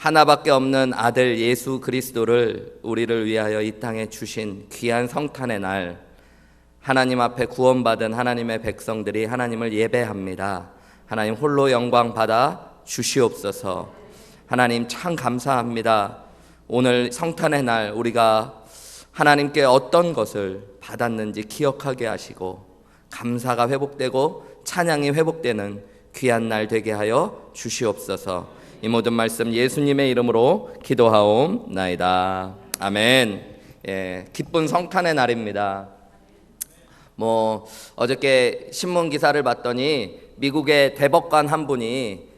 하나밖에 없는 아들 예수 그리스도를 우리를 위하여 이 땅에 주신 귀한 성탄의 날, 하나님 앞에 구원받은 하나님의 백성들이 하나님을 예배합니다. 하나님 홀로 영광 받아 주시옵소서. 하나님 참 감사합니다. 오늘 성탄의 날 우리가 하나님께 어떤 것을 받았는지 기억하게 하시고 감사가 회복되고 찬양이 회복되는 귀한 날 되게 하여 주시옵소서. 이 모든 말씀 예수님의 이름으로 기도하옵나이다. 아멘. 기쁜 성탄의 날입니다. 어저께 신문 기사를 봤더니 미국의 대법관 한 분이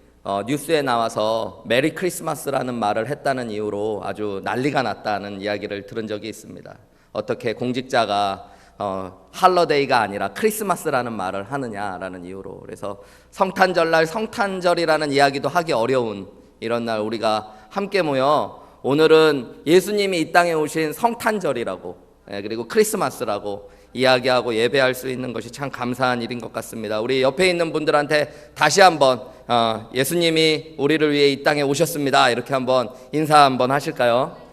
뉴스에 나와서 메리 크리스마스라는 말을 했다는 이유로 아주 난리가 났다는 이야기를 들은 적이 있습니다. 어떻게 공직자가 할러데이가 아니라 크리스마스라는 말을 하느냐라는 이유로. 그래서 성탄절날 성탄절이라는 이야기도 하기 어려운 이런 날 우리가 함께 모여 오늘은 예수님이 이 땅에 오신 성탄절이라고 그리고 크리스마스라고 이야기하고 예배할 수 있는 것이 참 감사한 일인 것 같습니다. 우리 옆에 있는 분들한테 다시 한번 예수님이 우리를 위해 이 땅에 오셨습니다 이렇게 한번 인사 한번 하실까요?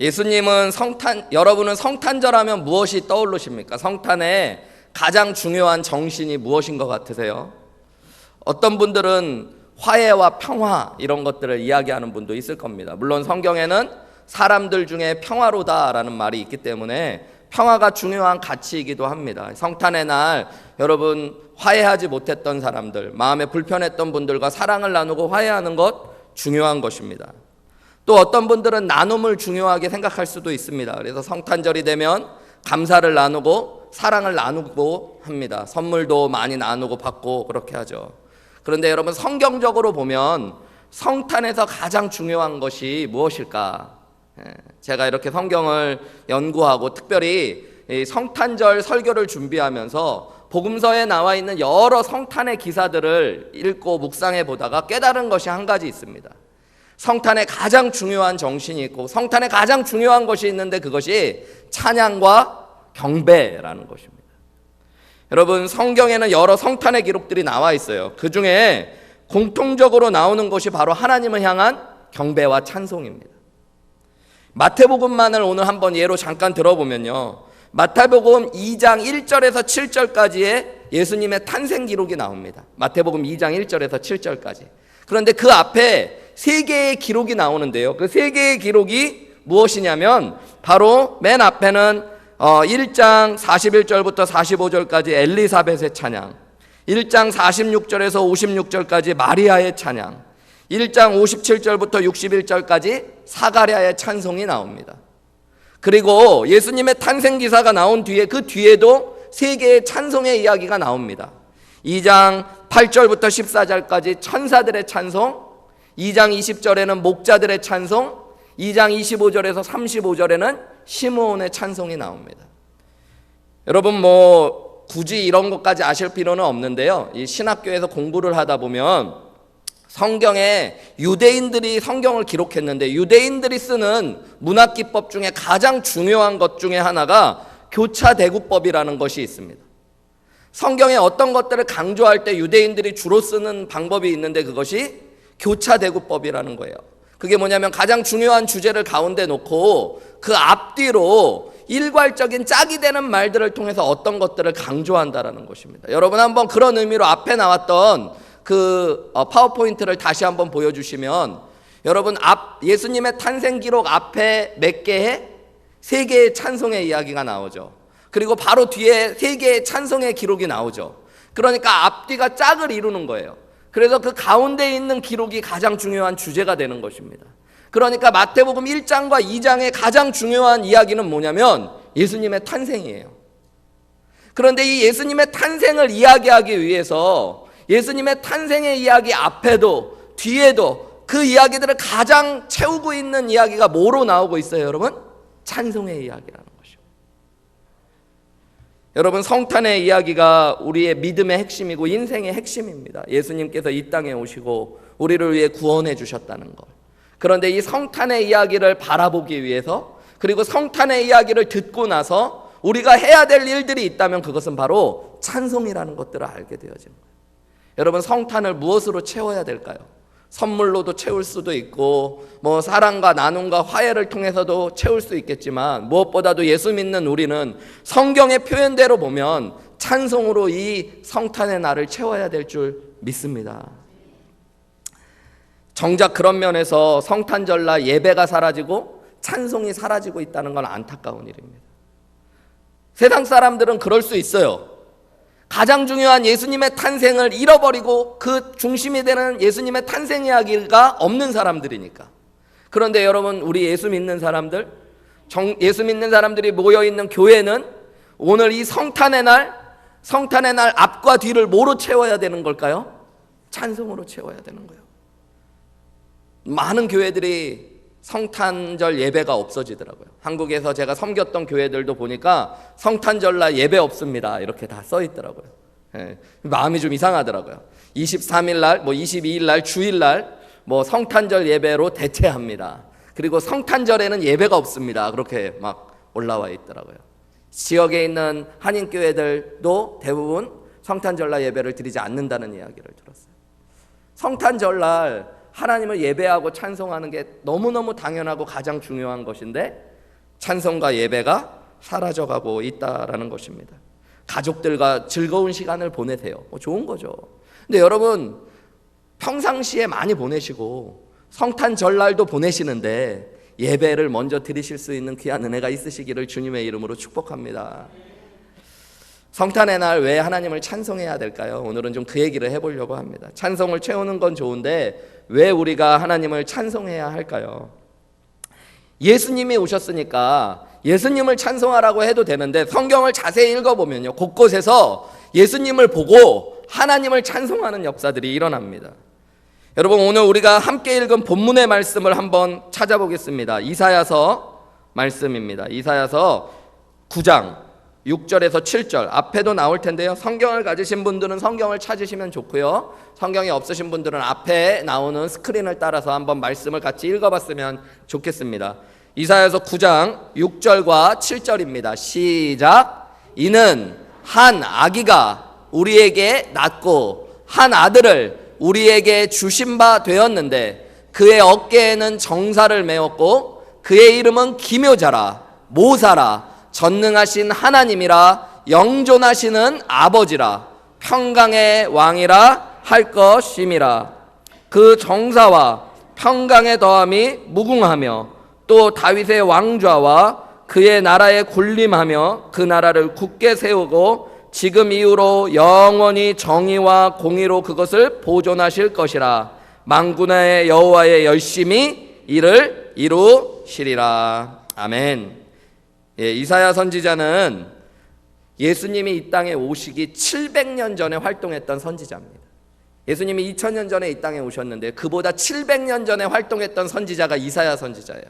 예수님은 여러분은 성탄절 하면 무엇이 떠오르십니까? 성탄의 가장 중요한 정신이 무엇인 것 같으세요? 어떤 분들은 화해와 평화 이런 것들을 이야기하는 분도 있을 겁니다. 물론 성경에는 사람들 중에 평화로다라는 말이 있기 때문에 평화가 중요한 가치이기도 합니다. 성탄의 날 여러분 화해하지 못했던 사람들, 마음에 불편했던 분들과 사랑을 나누고 화해하는 것 중요한 것입니다. 또 어떤 분들은 나눔을 중요하게 생각할 수도 있습니다. 그래서 성탄절이 되면 감사를 나누고 사랑을 나누고 합니다. 선물도 많이 나누고 받고 그렇게 하죠. 그런데 여러분 성경적으로 보면 성탄에서 가장 중요한 것이 무엇일까? 제가 이렇게 성경을 연구하고 특별히 성탄절 설교를 준비하면서 복음서에 나와 있는 여러 성탄의 기사들을 읽고 묵상해 보다가 깨달은 것이 한 가지 있습니다. 성탄에 가장 중요한 정신이 있고 성탄에 가장 중요한 것이 있는데 그것이 찬양과 경배라는 것입니다. 여러분 성경에는 여러 성탄의 기록들이 나와 있어요. 그 중에 공통적으로 나오는 것이 바로 하나님을 향한 경배와 찬송입니다. 마태복음만을 오늘 한번 예로 잠깐 들어보면요, 마태복음 2장 1절에서 7절까지의 예수님의 탄생 기록이 나옵니다. 마태복음 2장 1절에서 7절까지. 그런데 그 앞에 세 개의 기록이 나오는데요, 그 세 개의 기록이 무엇이냐면 바로 맨 앞에는 1장 41절부터 45절까지 엘리사벳의 찬양, 1장 46절에서 56절까지 마리아의 찬양, 1장 57절부터 61절까지 사가랴의 찬송이 나옵니다. 그리고 예수님의 탄생 기사가 나온 뒤에 그 뒤에도 세 개의 찬송의 이야기가 나옵니다. 2장 8절부터 14절까지 천사들의 찬송, 2장 20절에는 목자들의 찬송, 2장 25절에서 35절에는 시므온의 찬송이 나옵니다. 여러분 굳이 이런 것까지 아실 필요는 없는데요, 이 신학교에서 공부를 하다 보면 성경에 유대인들이 성경을 기록했는데 유대인들이 쓰는 문학기법 중에 가장 중요한 것 중에 하나가 교차대구법이라는 것이 있습니다. 성경에 어떤 것들을 강조할 때 유대인들이 주로 쓰는 방법이 있는데 그것이 교차대구법이라는 거예요. 그게 뭐냐면 가장 중요한 주제를 가운데 놓고 그 앞뒤로 일괄적인 짝이 되는 말들을 통해서 어떤 것들을 강조한다라는 것입니다. 여러분 한번 그런 의미로 앞에 나왔던 그 파워포인트를 다시 한번 보여주시면 여러분 예수님의 탄생 기록 앞에 몇 개의 세 개의 찬송의 이야기가 나오죠. 그리고 바로 뒤에 세 개의 찬송의 기록이 나오죠. 그러니까 앞뒤가 짝을 이루는 거예요. 그래서 그 가운데 있는 기록이 가장 중요한 주제가 되는 것입니다. 그러니까 마태복음 1장과 2장의 가장 중요한 이야기는 뭐냐면 예수님의 탄생이에요. 그런데 이 예수님의 탄생을 이야기하기 위해서 예수님의 탄생의 이야기 앞에도 뒤에도 그 이야기들을 가장 채우고 있는 이야기가 뭐로 나오고 있어요, 여러분? 찬송의 이야기라는 것이죠. 여러분 성탄의 이야기가 우리의 믿음의 핵심이고 인생의 핵심입니다. 예수님께서 이 땅에 오시고 우리를 위해 구원해 주셨다는 것. 그런데 이 성탄의 이야기를 바라보기 위해서, 그리고 성탄의 이야기를 듣고 나서 우리가 해야 될 일들이 있다면 그것은 바로 찬송이라는 것들을 알게 되어진 거예요. 여러분, 성탄을 무엇으로 채워야 될까요? 선물로도 채울 수도 있고 뭐 사랑과 나눔과 화해를 통해서도 채울 수 있겠지만, 무엇보다도 예수 믿는 우리는 성경의 표현대로 보면 찬송으로 이 성탄의 날을 채워야 될 줄 믿습니다. 정작 그런 면에서 성탄절날 예배가 사라지고 찬송이 사라지고 있다는 건 안타까운 일입니다. 세상 사람들은 그럴 수 있어요. 가장 중요한 예수님의 탄생을 잃어버리고 그 중심이 되는 예수님의 탄생 이야기가 없는 사람들이니까. 그런데 여러분, 우리 예수 믿는 사람들, 예수 믿는 사람들이 모여있는 교회는 오늘 이 성탄의 날 앞과 뒤를 뭐로 채워야 되는 걸까요? 찬송으로 채워야 되는 거예요. 많은 교회들이 성탄절 예배가 없어지더라고요. 한국에서 제가 섬겼던 교회들도 보니까 성탄절날 예배 없습니다, 이렇게 다 써 있더라고요. 예, 마음이 좀 이상하더라고요. 23일 날, 22일 날, 주일 날 성탄절 예배로 대체합니다. 그리고 성탄절에는 예배가 없습니다, 그렇게 막 올라와 있더라고요. 지역에 있는 한인 교회들도 대부분 성탄절날 예배를 드리지 않는다는 이야기를 들었어요. 성탄절날 하나님을 예배하고 찬송하는 게 너무너무 당연하고 가장 중요한 것인데 찬송과 예배가 사라져가고 있다라는 것입니다. 가족들과 즐거운 시간을 보내세요. 좋은 거죠. 근데 여러분, 평상시에 많이 보내시고 성탄절날도 보내시는데 예배를 먼저 드리실 수 있는 귀한 은혜가 있으시기를 주님의 이름으로 축복합니다. 성탄의 날 왜 하나님을 찬송해야 될까요? 오늘은 좀 그 얘기를 해보려고 합니다. 찬송을 채우는 건 좋은데 왜 우리가 하나님을 찬송해야 할까요? 예수님이 오셨으니까 예수님을 찬송하라고 해도 되는데 성경을 자세히 읽어보면요, 곳곳에서 예수님을 보고 하나님을 찬송하는 역사들이 일어납니다. 여러분, 오늘 우리가 함께 읽은 본문의 말씀을 한번 찾아보겠습니다. 이사야서 말씀입니다. 이사야서 9장 6절에서 7절 앞에도 나올 텐데요, 성경을 가지신 분들은 성경을 찾으시면 좋고요, 성경이 없으신 분들은 앞에 나오는 스크린을 따라서 한번 말씀을 같이 읽어봤으면 좋겠습니다. 이사야서 9장 6절과 7절입니다. 시작. 이는 한 아기가 우리에게 낳고 한 아들을 우리에게 주신 바 되었는데 그의 어깨에는 정사를 메었고 그의 이름은 기묘자라 모사라 전능하신 하나님이라 영존하시는 아버지라 평강의 왕이라 할 것임이라. 그 정사와 평강의 더함이 무궁하며 또 다윗의 왕좌와 그의 나라에 군림하며 그 나라를 굳게 세우고 지금 이후로 영원히 정의와 공의로 그것을 보존하실 것이라. 만군의 여호와의 열심히 이를 이루시리라. 아멘. 이사야 선지자는 예수님이 이 땅에 오시기 700년 전에 활동했던 선지자입니다. 예수님이 2000년 전에 이 땅에 오셨는데 그보다 700년 전에 활동했던 선지자가 이사야 선지자예요.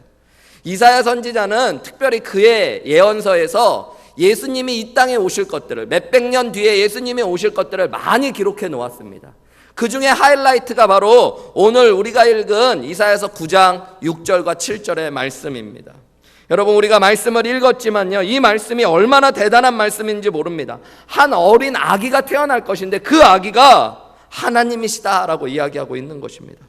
이사야 선지자는 특별히 그의 예언서에서 예수님이 이 땅에 오실 것들을, 몇백 년 뒤에 예수님이 오실 것들을 많이 기록해 놓았습니다. 그 중에 하이라이트가 바로 오늘 우리가 읽은 이사야서 9장 6절과 7절의 말씀입니다. 여러분, 우리가 말씀을 읽었지만요, 이 말씀이 얼마나 대단한 말씀인지 모릅니다. 한 어린 아기가 태어날 것인데 그 아기가 하나님이시다라고 이야기하고 있는 것입니다.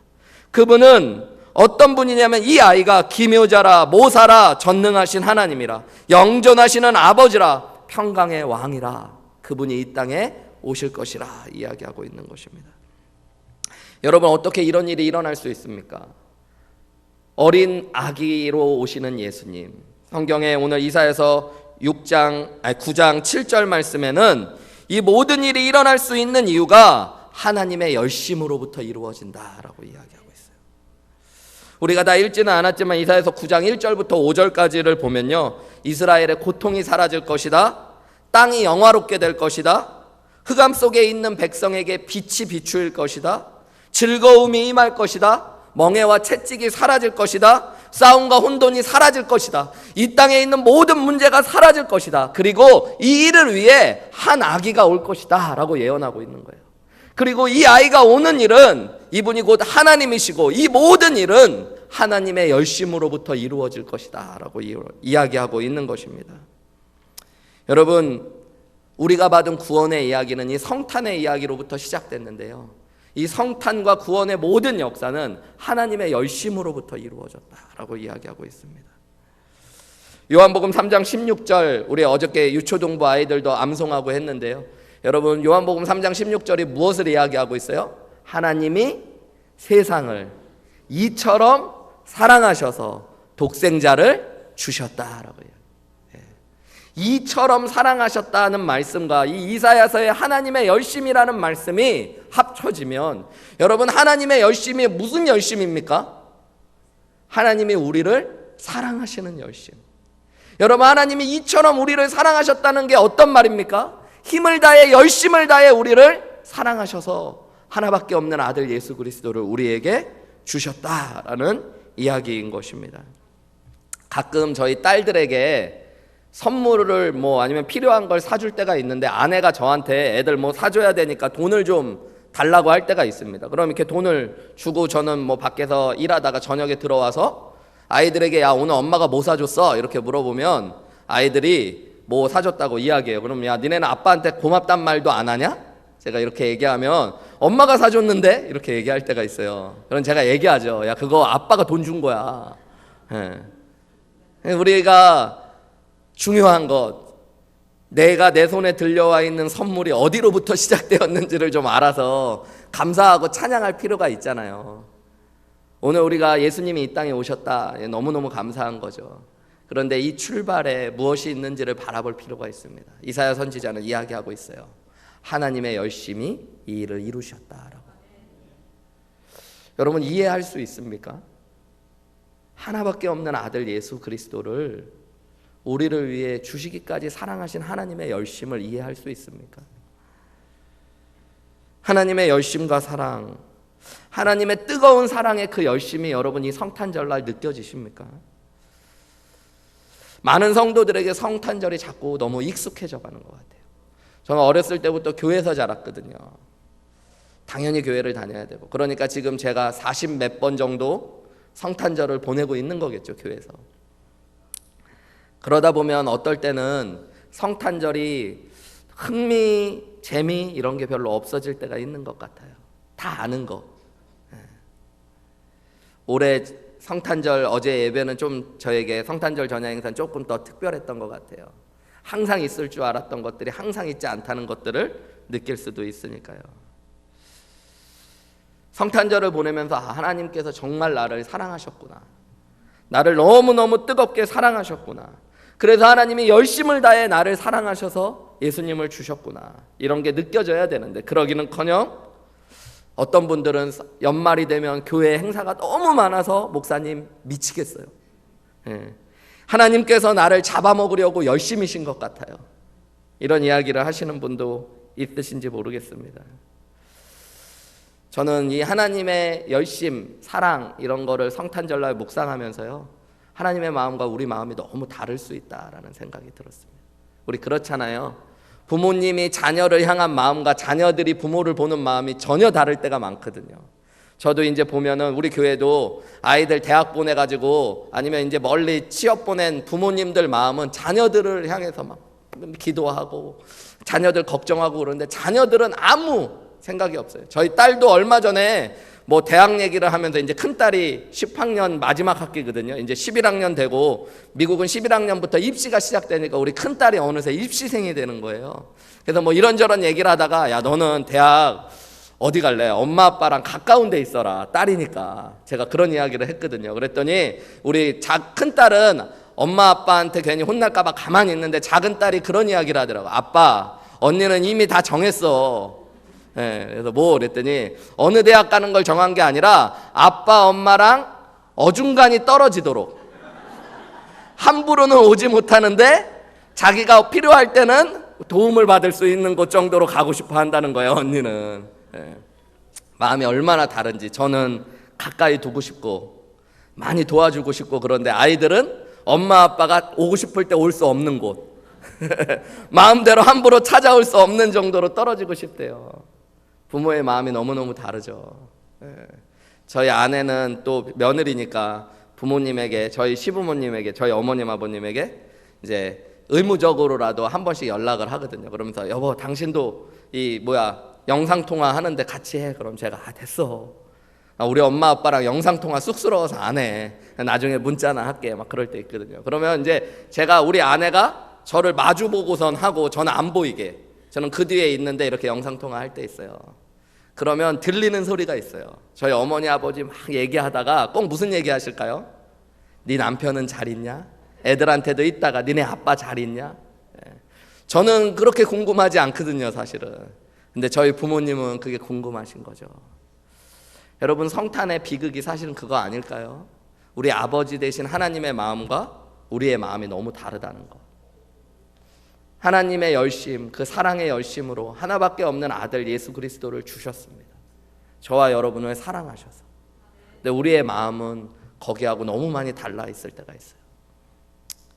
그분은 어떤 분이냐면 이 아이가 기묘자라 모사라 전능하신 하나님이라 영존하시는 아버지라 평강의 왕이라, 그분이 이 땅에 오실 것이라 이야기하고 있는 것입니다. 여러분, 어떻게 이런 일이 일어날 수 있습니까? 어린 아기로 오시는 예수님. 성경에 오늘 이사야서 9장 7절 말씀에는 이 모든 일이 일어날 수 있는 이유가 하나님의 열심으로부터 이루어진다라고 이야기하고 있어요. 우리가 다 읽지는 않았지만 이사야서 9장 1절부터 5절까지를 보면요, 이스라엘의 고통이 사라질 것이다, 땅이 영화롭게 될 것이다, 흑암 속에 있는 백성에게 빛이 비추일 것이다, 즐거움이 임할 것이다, 멍해와 채찍이 사라질 것이다, 싸움과 혼돈이 사라질 것이다, 이 땅에 있는 모든 문제가 사라질 것이다, 그리고 이 일을 위해 한 아기가 올 것이다 라고 예언하고 있는 거예요. 그리고 이 아이가 오는 일은 이분이 곧 하나님이시고 이 모든 일은 하나님의 열심으로부터 이루어질 것이다 라고 이야기하고 있는 것입니다. 여러분, 우리가 받은 구원의 이야기는 이 성탄의 이야기로부터 시작됐는데요, 이 성탄과 구원의 모든 역사는 하나님의 열심으로부터 이루어졌다라고 이야기하고 있습니다. 요한복음 3장 16절, 우리 어저께 유초동부 아이들도 암송하고 했는데요, 여러분, 요한복음 3장 16절이 무엇을 이야기하고 있어요? 하나님이 세상을 이처럼 사랑하셔서 독생자를 주셨다라고요. 이처럼 사랑하셨다는 말씀과 이 이사야서의 하나님의 열심이라는 말씀이 합쳐지면, 여러분, 하나님의 열심이 무슨 열심입니까? 하나님이 우리를 사랑하시는 열심. 여러분, 하나님이 이처럼 우리를 사랑하셨다는 게 어떤 말입니까? 힘을 다해 열심을 다해 우리를 사랑하셔서 하나밖에 없는 아들 예수 그리스도를 우리에게 주셨다라는 이야기인 것입니다. 가끔 저희 딸들에게 선물을 아니면 필요한 걸 사줄 때가 있는데, 아내가 저한테 애들 사줘야 되니까 돈을 좀 달라고 할 때가 있습니다. 그럼 이렇게 돈을 주고 저는 밖에서 일하다가 저녁에 들어와서 아이들에게 야, 오늘 엄마가 뭐 사줬어? 이렇게 물어보면 아이들이 뭐 사줬다고 이야기해요. 그럼 야, 니네는 아빠한테 고맙단 말도 안 하냐? 제가 이렇게 얘기하면 엄마가 사줬는데? 이렇게 얘기할 때가 있어요. 그럼 제가 얘기하죠. 야, 그거 아빠가 돈 준 거야. 우리가 중요한 것, 내가 내 손에 들려와 있는 선물이 어디로부터 시작되었는지를 좀 알아서 감사하고 찬양할 필요가 있잖아요. 오늘 우리가 예수님이 이 땅에 오셨다, 너무너무 감사한 거죠. 그런데 이 출발에 무엇이 있는지를 바라볼 필요가 있습니다. 이사야 선지자는 이야기하고 있어요. 하나님의 열심이 이 일을 이루셨다라고. 여러분, 이해할 수 있습니까? 하나밖에 없는 아들 예수 그리스도를 우리를 위해 주시기까지 사랑하신 하나님의 열심을 이해할 수 있습니까? 하나님의 열심과 사랑, 하나님의 뜨거운 사랑의 그 열심이 여러분 이 성탄절날 느껴지십니까? 많은 성도들에게 성탄절이 자꾸 너무 익숙해져 가는 것 같아요. 저는 어렸을 때부터 교회에서 자랐거든요. 당연히 교회를 다녀야 되고, 그러니까 지금 제가 40 몇 번 정도 성탄절을 보내고 있는 거겠죠, 교회에서. 그러다 보면 어떨 때는 성탄절이 흥미, 재미 이런 게 별로 없어질 때가 있는 것 같아요. 다 아는 거. 올해 성탄절 어제 예배는 좀 저에게 성탄절 전야 행사는 조금 더 특별했던 것 같아요. 항상 있을 줄 알았던 것들이 항상 있지 않다는 것들을 느낄 수도 있으니까요. 성탄절을 보내면서 하나님께서 정말 나를 사랑하셨구나, 나를 너무너무 뜨겁게 사랑하셨구나, 그래서 하나님이 열심을 다해 나를 사랑하셔서 예수님을 주셨구나, 이런 게 느껴져야 되는데, 그러기는커녕 어떤 분들은 연말이 되면 교회 행사가 너무 많아서 목사님 미치겠어요. 하나님께서 나를 잡아먹으려고 열심이신 것 같아요, 이런 이야기를 하시는 분도 있으신지 모르겠습니다. 저는 이 하나님의 열심, 사랑 이런 거를 성탄절날 묵상하면서요, 하나님의 마음과 우리 마음이 너무 다를 수 있다라는 생각이 들었습니다. 우리 그렇잖아요. 부모님이 자녀를 향한 마음과 자녀들이 부모를 보는 마음이 전혀 다를 때가 많거든요. 저도 이제 보면은 우리 교회도 아이들 대학 보내가지고 아니면 이제 멀리 취업 보낸 부모님들 마음은 자녀들을 향해서 막 기도하고 자녀들 걱정하고 그러는데, 자녀들은 아무 생각이 없어요. 저희 딸도 얼마 전에 대학 얘기를 하면서, 이제 큰 딸이 10학년 마지막 학기거든요. 이제 11학년 되고, 미국은 11학년부터 입시가 시작되니까 우리 큰 딸이 어느새 입시생이 되는 거예요. 그래서 이런저런 얘기를 하다가, 야, 너는 대학 어디 갈래? 엄마 아빠랑 가까운 데 있어라, 딸이니까. 제가 그런 이야기를 했거든요. 그랬더니 우리 큰 딸은 엄마 아빠한테 괜히 혼날까 봐 가만히 있는데, 작은 딸이 그런 이야기를 하더라고. 아빠, 언니는 이미 다 정했어. 그래서 그랬더니 어느 대학 가는 걸 정한 게 아니라 아빠 엄마랑 어중간히 떨어지도록, 함부로는 오지 못하는데 자기가 필요할 때는 도움을 받을 수 있는 곳 정도로 가고 싶어 한다는 거예요, 언니는. 마음이 얼마나 다른지. 저는 가까이 두고 싶고 많이 도와주고 싶고, 그런데 아이들은 엄마 아빠가 오고 싶을 때 올 수 없는 곳, 마음대로 함부로 찾아올 수 없는 정도로 떨어지고 싶대요. 부모의 마음이 너무너무 다르죠. 저희 아내는 또 며느리니까 부모님에게, 저희 시부모님에게, 저희 어머님 아버님에게 이제 의무적으로라도 한 번씩 연락을 하거든요. 그러면서 여보 당신도 영상통화 하는데 같이 해. 그럼 제가 됐어. 우리 엄마 아빠랑 영상통화 쑥스러워서 안 해. 나중에 문자나 할게. 막 그럴 때 있거든요. 그러면 이제 제가 우리 아내가 저를 마주보고선 하고 저는 안 보이게, 저는 그 뒤에 있는데 이렇게 영상통화 할 때 있어요. 그러면 들리는 소리가 있어요. 저희 어머니 아버지 막 얘기하다가 꼭 무슨 얘기 하실까요? 네 남편은 잘 있냐? 애들한테도 있다가 니네 아빠 잘 있냐? 저는 그렇게 궁금하지 않거든요, 사실은. 근데 저희 부모님은 그게 궁금하신 거죠. 여러분, 성탄의 비극이 사실은 그거 아닐까요? 우리 아버지 되신 하나님의 마음과 우리의 마음이 너무 다르다는 거. 하나님의 열심, 그 사랑의 열심으로 하나밖에 없는 아들 예수 그리스도를 주셨습니다. 저와 여러분을 사랑하셔서. 근데 우리의 마음은 거기하고 너무 많이 달라 있을 때가 있어요.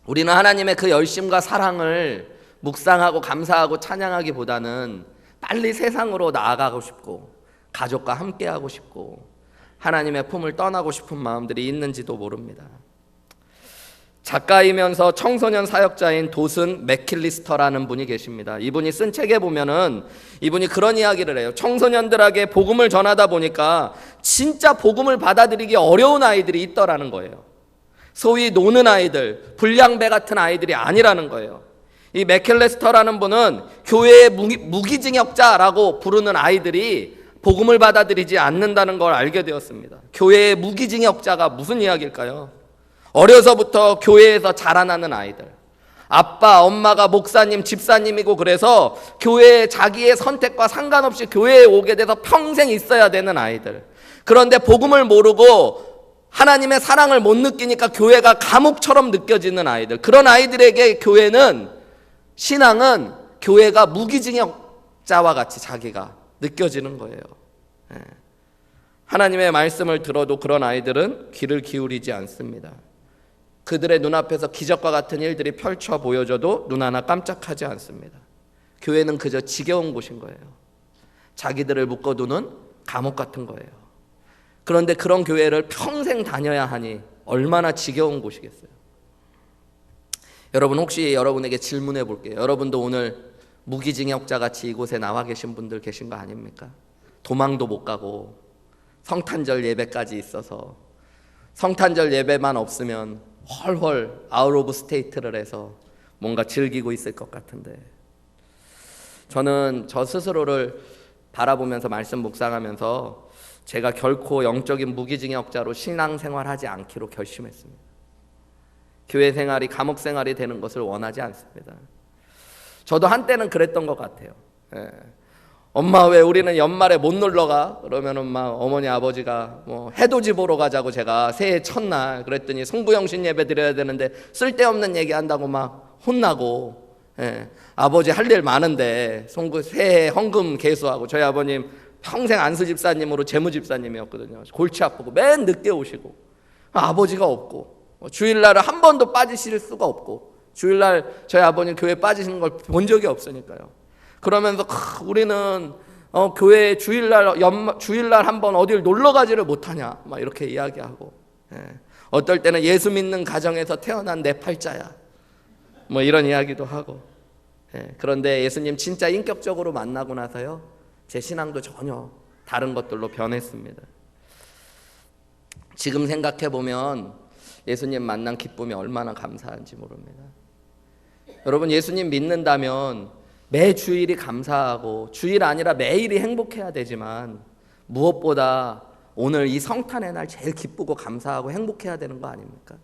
우리는 하나님의 그 열심과 사랑을 묵상하고 감사하고 찬양하기보다는 빨리 세상으로 나아가고 싶고 가족과 함께하고 싶고 하나님의 품을 떠나고 싶은 마음들이 있는지도 모릅니다. 작가이면서 청소년 사역자인 도슨 맥킬리스터라는 분이 계십니다. 이분이 쓴 책에 보면은 이분이 그런 이야기를 해요. 청소년들에게 복음을 전하다 보니까 진짜 복음을 받아들이기 어려운 아이들이 있더라는 거예요. 소위 노는 아이들, 불량배 같은 아이들이 아니라는 거예요. 이 맥킬리스터라는 분은 교회의 무기징역자라고 부르는 아이들이 복음을 받아들이지 않는다는 걸 알게 되었습니다. 교회의 무기징역자가 무슨 이야기일까요? 어려서부터 교회에서 자라나는 아이들, 아빠, 엄마가 목사님, 집사님이고 그래서 교회에 자기의 선택과 상관없이 교회에 오게 돼서 평생 있어야 되는 아이들. 그런데 복음을 모르고 하나님의 사랑을 못 느끼니까 교회가 감옥처럼 느껴지는 아이들. 그런 아이들에게 신앙은 교회가 무기징역자와 같이 자기가 느껴지는 거예요. 하나님의 말씀을 들어도 그런 아이들은 귀를 기울이지 않습니다. 그들의 눈앞에서 기적과 같은 일들이 펼쳐 보여져도 눈 하나 깜짝하지 않습니다. 교회는 그저 지겨운 곳인 거예요. 자기들을 묶어두는 감옥 같은 거예요. 그런데 그런 교회를 평생 다녀야 하니 얼마나 지겨운 곳이겠어요. 여러분, 혹시 여러분에게 질문해 볼게요. 여러분도 오늘 무기징역자 같이 이곳에 나와 계신 분들 계신 거 아닙니까? 도망도 못 가고 성탄절 예배까지 있어서 성탄절 예배만 없으면 헐헐 아웃 오브 스테이트를 해서 뭔가 즐기고 있을 것 같은데, 저는 저 스스로를 바라보면서 말씀 묵상하면서 제가 결코 영적인 무기징역자로 신앙생활하지 않기로 결심했습니다. 교회 생활이 감옥 생활이 되는 것을 원하지 않습니다. 저도 한때는 그랬던 것 같아요. 엄마 왜 우리는 연말에 못 놀러 가? 그러면은 막 어머니 아버지가 해돋이 보러 가자고 제가 새해 첫날 그랬더니 송부영신 예배 드려야 되는데 쓸데없는 얘기 한다고 막 혼나고, 아버지 할 일 많은데 새해 헌금 개수하고, 저희 아버님 평생 안수 집사님으로 재무 집사님이었거든요. 골치 아프고 맨 늦게 오시고, 아버지가 없고 주일날을 한 번도 빠지실 수가 없고, 주일날 저희 아버님 교회 빠지시는 걸 본 적이 없으니까요. 그러면서 우리는 교회 주일날 한번 어딜 놀러 가지를 못하냐 막 이렇게 이야기하고, 어떨 때는 예수 믿는 가정에서 태어난 내 팔자야 뭐 이런 이야기도 하고. 그런데 예수님 진짜 인격적으로 만나고 나서요, 제 신앙도 전혀 다른 것들로 변했습니다. 지금 생각해 보면 예수님 만난 기쁨이 얼마나 감사한지 모릅니다. 여러분, 예수님 믿는다면 매 주일이 감사하고 주일 아니라 매일이 행복해야 되지만 무엇보다 오늘 이 성탄의 날 제일 기쁘고 감사하고 행복해야 되는 거 아닙니까?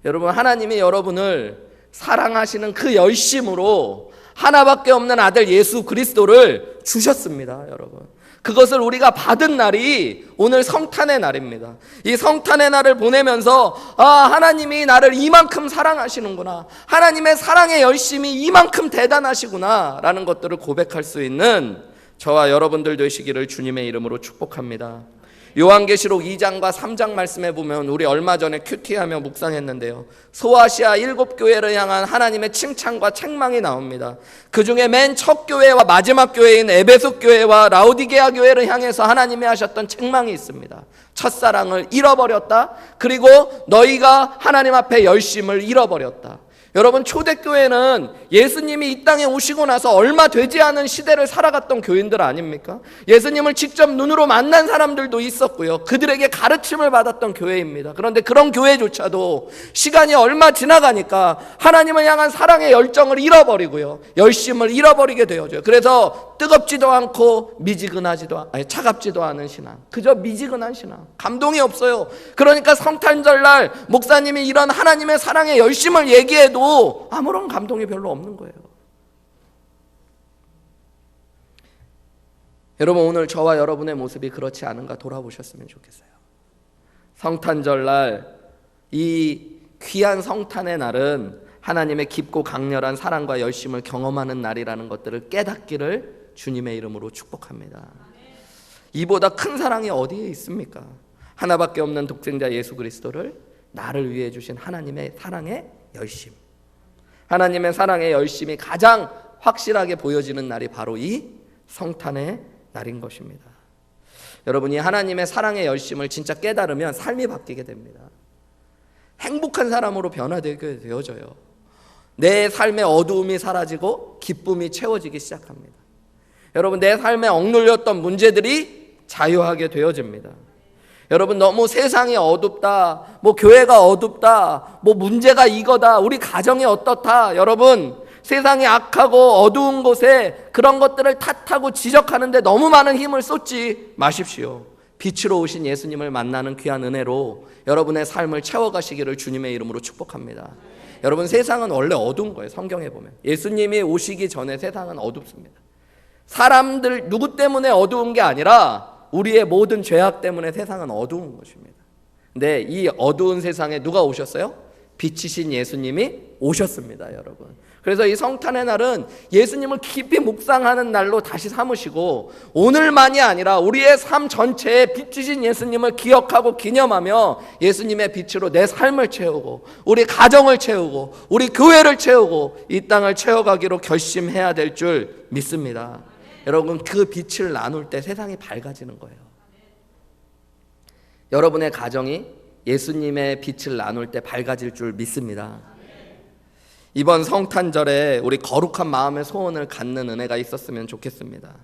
여러분, 하나님이 여러분을 사랑하시는 그 열심으로 하나밖에 없는 아들 예수 그리스도를 주셨습니다. 여러분, 그것을 우리가 받은 날이 오늘 성탄의 날입니다. 이 성탄의 날을 보내면서 하나님이 나를 이만큼 사랑하시는구나, 하나님의 사랑의 열심이 이만큼 대단하시구나 라는 것들을 고백할 수 있는 저와 여러분들 되시기를 주님의 이름으로 축복합니다. 요한계시록 2장과 3장 말씀에 보면 우리 얼마 전에 큐티하며 묵상했는데요, 소아시아 7교회를 향한 하나님의 칭찬과 책망이 나옵니다. 그 중에 맨 첫 교회와 마지막 교회인 에베소 교회와 라오디게아 교회를 향해서 하나님이 하셨던 책망이 있습니다. 첫사랑을 잃어버렸다. 그리고 너희가 하나님 앞에 열심을 잃어버렸다. 여러분, 초대교회는 예수님이 이 땅에 오시고 나서 얼마 되지 않은 시대를 살아갔던 교인들 아닙니까? 예수님을 직접 눈으로 만난 사람들도 있었고요. 그들에게 가르침을 받았던 교회입니다. 그런데 그런 교회조차도 시간이 얼마 지나가니까 하나님을 향한 사랑의 열정을 잃어버리고요. 열심을 잃어버리게 되어져요. 그래서 뜨겁지도 않고 차갑지도 않은 신앙. 그저 미지근한 신앙. 감동이 없어요. 그러니까 성탄절날 목사님이 이런 하나님의 사랑의 열심을 얘기해도 아무런 감동이 별로 없는 거예요. 여러분, 오늘 저와 여러분의 모습이 그렇지 않은가 돌아보셨으면 좋겠어요. 성탄절날, 이 귀한 성탄의 날은 하나님의 깊고 강렬한 사랑과 열심을 경험하는 날이라는 것들을 깨닫기를 주님의 이름으로 축복합니다. 이보다 큰 사랑이 어디에 있습니까? 하나밖에 없는 독생자 예수 그리스도를 나를 위해 주신 하나님의 사랑의 열심. 하나님의 사랑의 열심이 가장 확실하게 보여지는 날이 바로 이 성탄의 날인 것입니다. 여러분이 하나님의 사랑의 열심을 진짜 깨달으면 삶이 바뀌게 됩니다. 행복한 사람으로 변화되게 되어져요. 내 삶의 어두움이 사라지고 기쁨이 채워지기 시작합니다. 여러분, 내 삶에 억눌렸던 문제들이 자유하게 되어집니다. 여러분, 너무 세상이 어둡다, 교회가 어둡다, 문제가 이거다, 우리 가정이 어떻다. 여러분, 세상이 악하고 어두운 곳에 그런 것들을 탓하고 지적하는데 너무 많은 힘을 쏟지 마십시오. 빛으로 오신 예수님을 만나는 귀한 은혜로 여러분의 삶을 채워가시기를 주님의 이름으로 축복합니다. 여러분, 세상은 원래 어두운 거예요. 성경에 보면 예수님이 오시기 전에 세상은 어둡습니다. 사람들 누구 때문에 어두운 게 아니라 우리의 모든 죄악 때문에 세상은 어두운 것입니다. 근데 이 어두운 세상에 누가 오셨어요? 빛이신 예수님이 오셨습니다, 여러분. 그래서 이 성탄의 날은 예수님을 깊이 묵상하는 날로 다시 삼으시고, 오늘만이 아니라 우리의 삶 전체에 빛이신 예수님을 기억하고 기념하며 예수님의 빛으로 내 삶을 채우고 우리 가정을 채우고 우리 교회를 채우고 이 땅을 채워가기로 결심해야 될 줄 믿습니다. 여러분, 그 빛을 나눌 때 세상이 밝아지는 거예요. 여러분의 가정이 예수님의 빛을 나눌 때 밝아질 줄 믿습니다. 이번 성탄절에 우리 거룩한 마음의 소원을 갖는 은혜가 있었으면 좋겠습니다.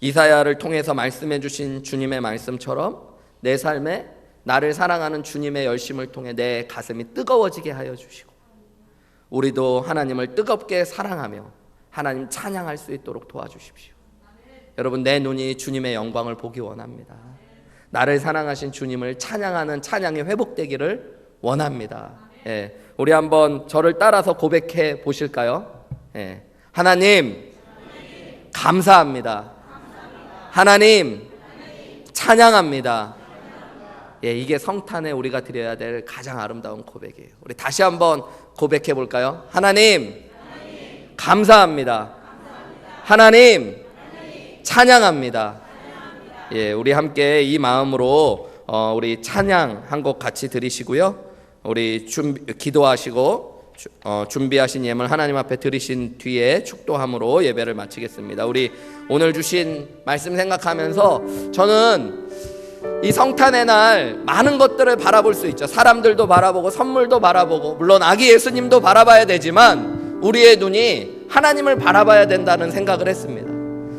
이사야를 통해서 말씀해 주신 주님의 말씀처럼 내 삶에 나를 사랑하는 주님의 열심을 통해 내 가슴이 뜨거워지게 하여 주시고, 우리도 하나님을 뜨겁게 사랑하며 하나님 찬양할 수 있도록 도와주십시오. 여러분, 내 눈이 주님의 영광을 보기 원합니다. 나를 사랑하신 주님을 찬양하는 찬양이 회복되기를 원합니다. 우리 한번 저를 따라서 고백해 보실까요? 하나님, 감사합니다. 하나님, 찬양합니다. 이게 성탄에 우리가 드려야 될 가장 아름다운 고백이에요. 우리 다시 한번 고백해 볼까요? 하나님, 감사합니다. 하나님, 찬양합니다. 우리 함께 이 마음으로 우리 찬양 한 곡 같이 드리시고요. 우리 기도하시고 준비하신 예물 하나님 앞에 드리신 뒤에 축도함으로 예배를 마치겠습니다. 우리 오늘 주신 말씀 생각하면서 저는 이 성탄의 날 많은 것들을 바라볼 수 있죠. 사람들도 바라보고 선물도 바라보고 물론 아기 예수님도 바라봐야 되지만 우리의 눈이 하나님을 바라봐야 된다는 생각을 했습니다.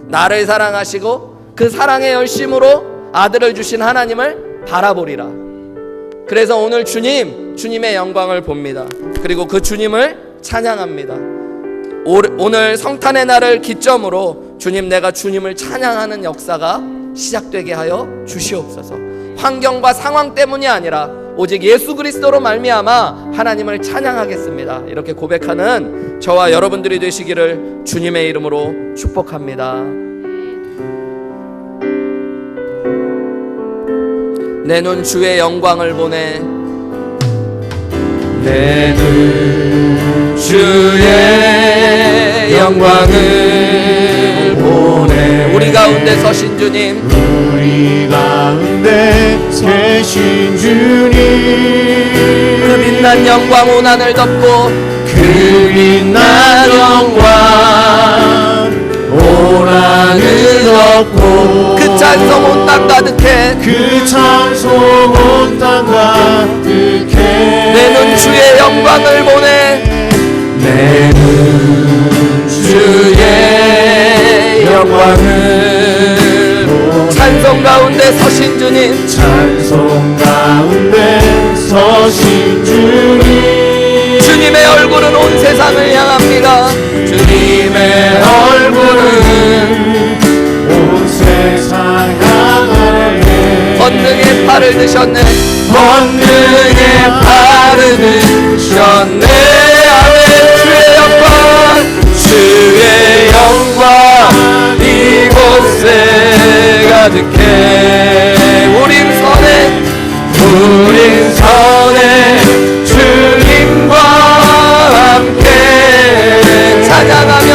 나를 사랑하시고 그 사랑의 열심으로 아들을 주신 하나님을 바라보리라. 그래서 오늘 주님의 영광을 봅니다. 그리고 그 주님을 찬양합니다. 오늘 성탄의 날을 기점으로 주님, 내가 주님을 찬양하는 역사가 시작되게 하여 주시옵소서. 환경과 상황 때문이 아니라 오직 예수 그리스도로 말미암아 하나님을 찬양하겠습니다. 이렇게 고백하는 저와 여러분들이 되시기를 주님의 이름으로 축복합니다. 내 눈 주의 영광을 보네. 내 눈 주의 영광을 보네. 우리 가운데 서신 주님, 우리 가운데 계신 주님, 그 빛난 영광 온 하늘 덮고 그 빛난 영광 온 하늘 덮고 그 찬송 온 땅 가득해. 그 찬송 온 땅 가득해. 내 눈 주의 영광을 보네. 이제는 주의 영광을 찬송 가운데 서신 주님, 찬송 가운데 서신 주님, 주님의 얼굴은 온 세상을 향합니다. 주님의 얼굴은 온 세상 향하네. 권능의 팔을 드셨네. 권능의 팔을 드셨네. 아멘. 주의 영광 이곳에 가득해. 우린 선에 주님과 함께 찬양하며